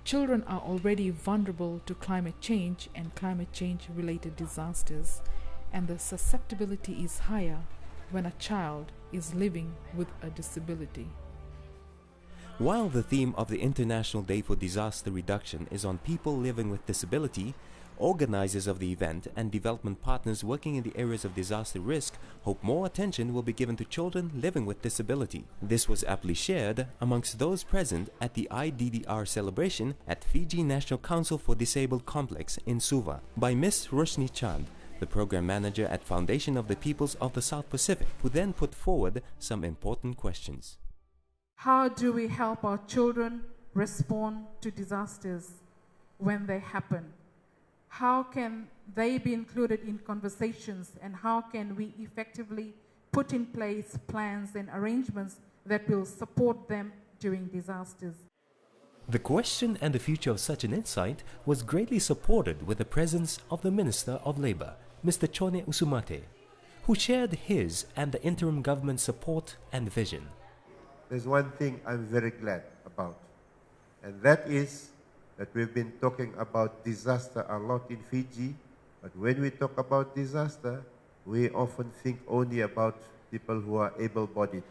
Children are already vulnerable to climate change and climate change-related disasters, and the susceptibility is higher when a child is living with a disability. While the theme of the International Day for Disaster Reduction is on people living with disability, organizers of the event and development partners working in the areas of disaster risk hope more attention will be given to children living with disability. This was aptly shared amongst those present at the IDDR celebration at Fiji National Council for Disabled Complex in Suva by Ms. Roshni Chand, the program manager at Foundation of the Peoples of the South Pacific, who then put forward some important questions. How do we help our children respond to disasters when they happen? How can they be included in conversations, and how can we effectively put in place plans and arrangements that will support them during disasters? The question and the future of such an insight was greatly supported with the presence of the Minister of Labour, Mr. Chone Usumate, who shared his and the interim government's support and vision. There's one thing I'm very glad about, and that is that we've been talking about disaster a lot in Fiji, but when we talk about disaster, we often think only about people who are able-bodied.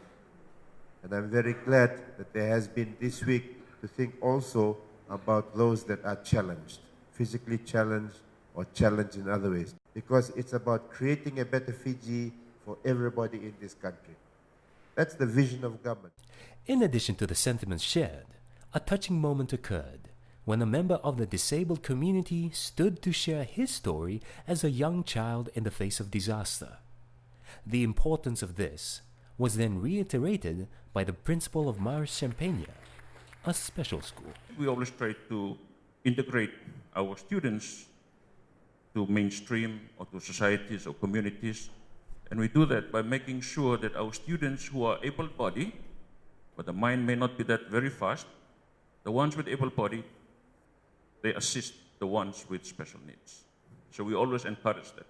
And I'm very glad that there has been this week to think also about those that are challenged, physically challenged or challenged in other ways, because it's about creating a better Fiji for everybody in this country. That's the vision of government. In addition to the sentiments shared, a touching moment occurred when a member of the disabled community stood to share his story as a young child in the face of disaster. The importance of this was then reiterated by the principal of Mars Champaignia, a special school. We always try to integrate our students to mainstream or to societies or communities, and we do that by making sure that our students who are able-bodied, but the mind may not be that very fast, the ones with able-bodied, they assist the ones with special needs. So we always encourage that.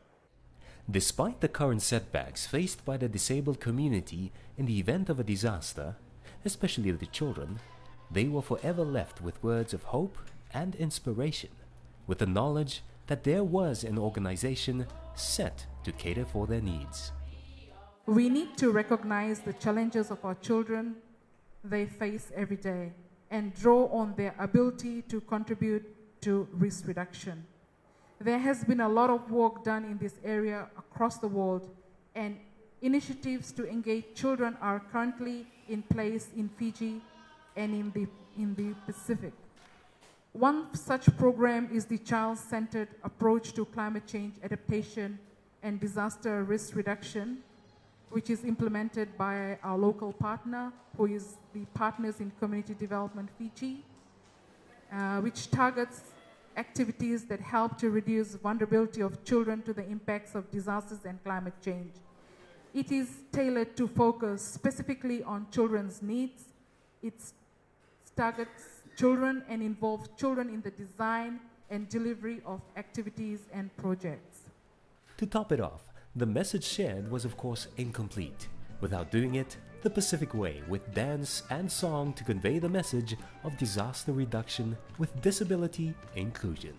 Despite the current setbacks faced by the disabled community in the event of a disaster, especially the children, they were forever left with words of hope and inspiration, with the knowledge that there was an organization set to cater for their needs. We need to recognize the challenges of our children they face every day and draw on their ability to contribute to risk reduction. There has been a lot of work done in this area across the world, and initiatives to engage children are currently in place in Fiji and in the Pacific. One such program is the child-centered approach to climate change adaptation and disaster risk reduction, which is implemented by our local partner, who is the Partners in Community Development Fiji, which targets activities that help to reduce vulnerability of children to the impacts of disasters and climate change. It is tailored to focus specifically on children's needs. It targets children and involves children in the design and delivery of activities and projects. To top it off, the message shared was of course incomplete, without doing it the Pacific way, with dance and song to convey the message of disaster reduction with disability inclusion.